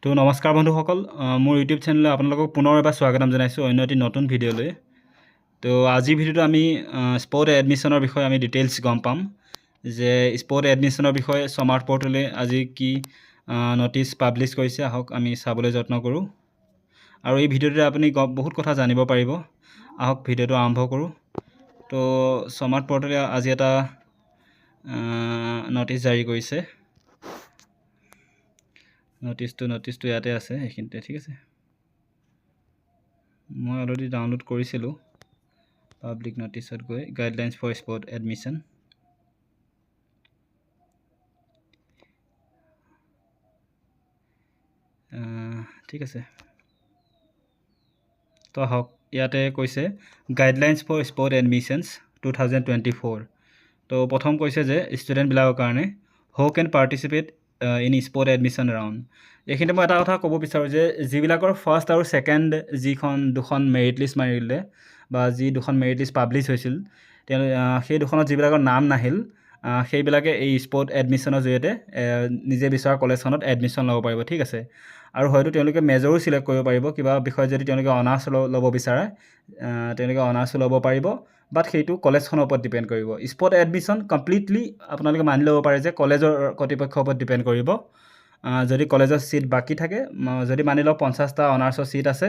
তো নমস্কাৰ বন্ধুসকল, মোৰ ইউটিউব চেনেলে আপোনালোকক পুনৰ এবাৰ স্বাগতম জনাইছোঁ অন্য এটি নতুন ভিডিঅ'লৈ। তো আজিৰ ভিডিঅ'টো আমি স্পট এডমিশ্যনৰ বিষয়ে আমি ডিটেইলছ গম পাম যে স্পট এডমিশ্যনৰ বিষয়ে স্মাৰ্ট পৰ্টেলে আজি কি নটিচ পাব্লিছ কৰিছে। আহক আমি চাবলৈ যত্ন কৰোঁ আৰু এই ভিডিঅ'টোতে আপুনি বহুত কথা জানিব পাৰিব। আহক ভিডিঅ'টো আৰম্ভ কৰোঁ। তো স্মাৰ্ট পৰ্টেলে আজি এটা নটিচ জাৰি কৰিছে। নটিচটো ইয়াতে আছে, এইখিনিতে ঠিক আছে। মই অলৰেডি ডাউনলোড কৰিছিলোঁ পাব্লিক নটিচত গৈ গাইডলাইন্স ফৰ স্পট এডমিশ্যন। ঠিক আছে, তো আহক ইয়াতে কৈছে গাইডলাইন্স ফৰ স্পট এডমিশ্যনছ 2024। তো প্ৰথম কৈছে যে ষ্টুডেণ্টবিলাকৰ কাৰণে who can participate in spot admission round. এইখিনিতে মই এটা কথা ক'ব বিচাৰোঁ যে যিবিলাকৰ ফাৰ্ষ্ট আৰু ছেকেণ্ড দুখন মেৰিট লিষ্ট মাৰিলে বা যি দুখন মেৰিট লিষ্ট পাব্লিছ হৈছিল, সেই দুখনত যিবিলাকৰ নাম নাহিল সেইবিলাকে এই স্পট এডমিশ্যনৰ জৰিয়তে নিজে বিচৰা কলেজখনত এডমিশ্যন ল'ব পাৰিব। ঠিক আছে, আৰু হয়তো তেওঁলোকে মেজৰো ছিলেক্ট কৰিব পাৰিব। কিবা বিষয়ত যদি তেওঁলোকে অনাৰ্ছ ল'ব বিচাৰে তেওঁলোকে অনাৰ্ছো ল'ব পাৰিব, বাট সেইটো কলেজখনৰ ওপৰত ডিপেণ্ড কৰিব। স্পট এডমিশ্যন কমপ্লিটলি আপোনালোকে মানি ল'ব পাৰে যে কলেজৰ কৰ্তৃপক্ষৰ ওপৰত ডিপেণ্ড কৰিব। যদি কলেজৰ ছিট বাকী থাকে, যদি মানি লওক 50টা অনাৰ্ছৰ ছিট আছে,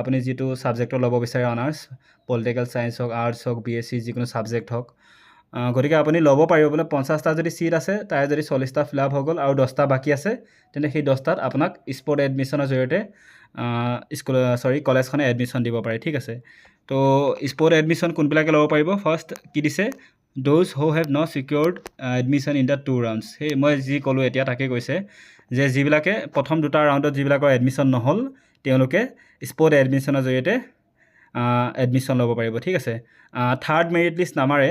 আপুনি যিটো ছাবজেক্টৰ ল'ব বিচাৰে অনাৰ্ছ, পলিটিকেল ছায়েন্স হওক, আৰ্টছ হওক, BSc যিকোনো ছাবজেক্ট হওক, গতিকে আপুনি ল'ব পাৰিব। বোলে 50টা যদি ছিট আছে, তাৰে যদি 40টা ফিল আপ হৈ গ'ল আৰু 10টা বাকী আছে, তেন্তে সেই 10টাত আপোনাক স্পট এডমিশ্যনৰ জৰিয়তে কলেজখনে এডমিশ্যন দিব পাৰে। ঠিক আছে, তো স্পট এডমিশ্যন কোনবিলাকে ল'ব পাৰিব? ফাৰ্ষ্ট কি দিছে, those who have not secured admission in the 2 rounds. সেই মই যি ক'লোঁ এতিয়া তাকে কৈছে যে যিবিলাকে প্ৰথম দুটা ৰাউণ্ডত যিবিলাকৰ এডমিশ্যন নহ'ল, তেওঁলোকে স্পট এডমিশ্যনৰ জৰিয়তে এডমিশ্যন ল'ব পাৰিব। ঠিক আছে, থাৰ্ড মেৰিট লিষ্ট নামাৰে,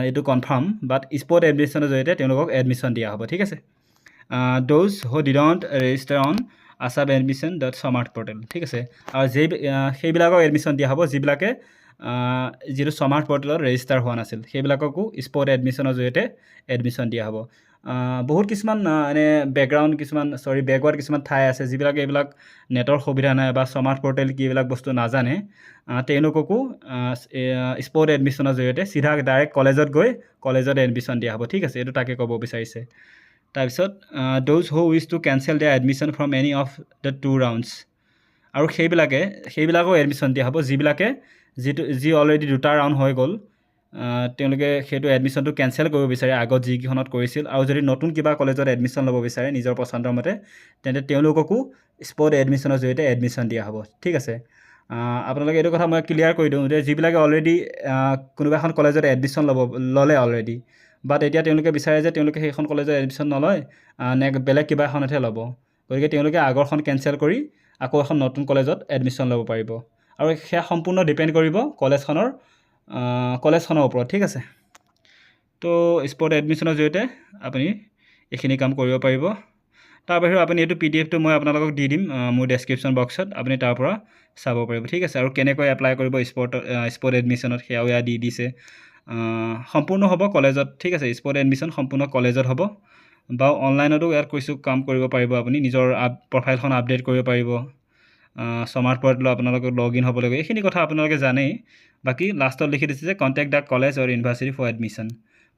এইটো কনফাৰ্ম, বাট স্পট এডমিশ্যনৰ জৰিয়তে তেওঁলোকক এডমিশ্যন দিয়া হ'ব। ঠিক আছে, those who didn't register on Assam admission smart portal. ঠিক আছে, আৰু সেইবিলাকক এডমিশ্যন দিয়া হ'ব যিবিলাকে যিটো স্মাৰ্ট পৰ্টেলত ৰেজিষ্টাৰ হোৱা নাছিল, সেইবিলাককো স্পট এডমিশ্যনৰ জৰিয়তে এডমিশ্যন দিয়া হ'ব। বহুত কিছুমান বেকৱাৰ্ড কিছুমান ঠাই আছে যিবিলাকে এইবিলাক নেটৰ সুবিধা নাই বা স্মাৰ্ট পৰ্টেল কি এইবিলাক বস্তু নাজানে, তেওঁলোককো স্পট এডমিশ্যনৰ জৰিয়তে চিধা ডাইৰেক্ট কলেজত গৈ কলেজত এডমিশ্যন দিয়া হ'ব। ঠিক আছে, এইটো তাকে ক'ব বিচাৰিছে। তাৰপিছত those who wish to cancel their admission from any of the 2 rounds. আৰু সেইবিলাকো এডমিশ্যন দিয়া হ'ব যি অলৰেডি দুটা ৰাউণ্ড হৈ গ'ল, তেওঁলোকে সেইটো এডমিশ্যনটো কেঞ্চেল কৰিব বিচাৰে আগত যিকেইখনত কৰিছিল, আৰু যদি নতুন কিবা কলেজত এডমিশ্যন ল'ব বিচাৰে নিজৰ পচন্দৰ মতে, তেন্তে তেওঁলোককো স্পট এডমিশ্যনৰ জৰিয়তে এডমিশ্যন দিয়া হ'ব। ঠিক আছে, আপোনালোকে এইটো কথা মই ক্লিয়াৰ কৰি দিওঁ যে যিবিলাকে অলৰেডি কোনোবা এখন কলেজত এডমিশ্যন ল'লে অলৰেডি, বাট এতিয়া তেওঁলোকে বিচাৰে যে তেওঁলোকে সেইখন কলেজত এডমিশ্যন নলয়, বেলেগ কিবা এখনতহে ল'ব, গতিকে তেওঁলোকে আগৰখন কেঞ্চেল কৰি আকৌ এখন নতুন কলেজত এডমিশ্যন ল'ব পাৰিব। আৰু সেয়া সম্পূৰ্ণ ডিপেণ্ড কৰিব কলেজখনৰ ওপৰত। ঠিক আছে, তো স্পট এডমিশ্যনৰ জৰিয়তে আপুনি এইখিনি কাম কৰিব পাৰিব। তাৰ বাহিৰেও আপুনি এইটো PDF মই আপোনালোকক দি দিম মোৰ ডেছক্ৰিপশ্যন বক্সত, আপুনি তাৰ পৰা চাব পাৰিব। ঠিক আছে, আৰু কেনেকৈ এপ্লাই কৰিব স্পট এডমিশ্যনত সেয়াও ইয়াত দি দিছে। সম্পূৰ্ণ হ'ব কলেজত। ঠিক আছে, স্পট এডমিশ্যন সম্পূৰ্ণ কলেজত হ'ব, বা অনলাইনতো ইয়াত কাম কৰিব পাৰিব। আপুনি নিজৰ প্ৰফাইলখন আপডেট কৰিব পাৰিব, স্মাৰ্ট পৰ্টেলত আপোনালোকে লগ ইন হ'ব লাগিব। এইখিনি কথা আপোনালোকে জানেই। বাকী লাষ্টত লিখি দিছে যে contact the college or university for admission.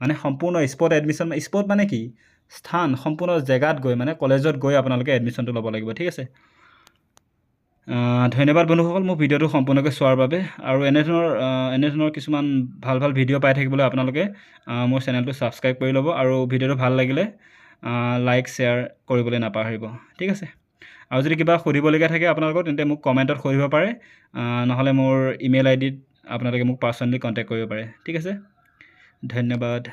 মানে সম্পূৰ্ণ স্পট এডমিশ্যন, স্পট মানে কি? স্থান, সম্পূৰ্ণ জেগাত গৈ, মানে কলেজত গৈ আপোনালোকে এডমিশ্যনটো ল'ব লাগিব। ঠিক আছে, ধন্যবাদ বন্ধুসকল মোৰ ভিডিঅ'টো সম্পূৰ্ণকৈ চোৱাৰ বাবে। আৰু এনেধৰণৰ কিছুমান ভাল ভিডিঅ' পাই থাকিবলৈ আপোনালোকে মোৰ চেনেলটো ছাবস্ক্ৰাইব কৰি ল'ব, আৰু ভিডিঅ'টো ভাল লাগিলে লাইক শ্বেয়াৰ কৰিবলৈ নাপাহৰিব। ঠিক আছে, আৰু যদি কিবা সুধিবলগীয়া থাকে আপোনালোকৰ, তেন্তে মোক কমেণ্টত সুধিব পাৰে, নহ'লে মোৰ ইমেইল ID ত আপোনালোকে মোক পাৰ্চনেলি কণ্টেক্ট কৰিব পাৰে। ঠিক আছে, ধন্যবাদ।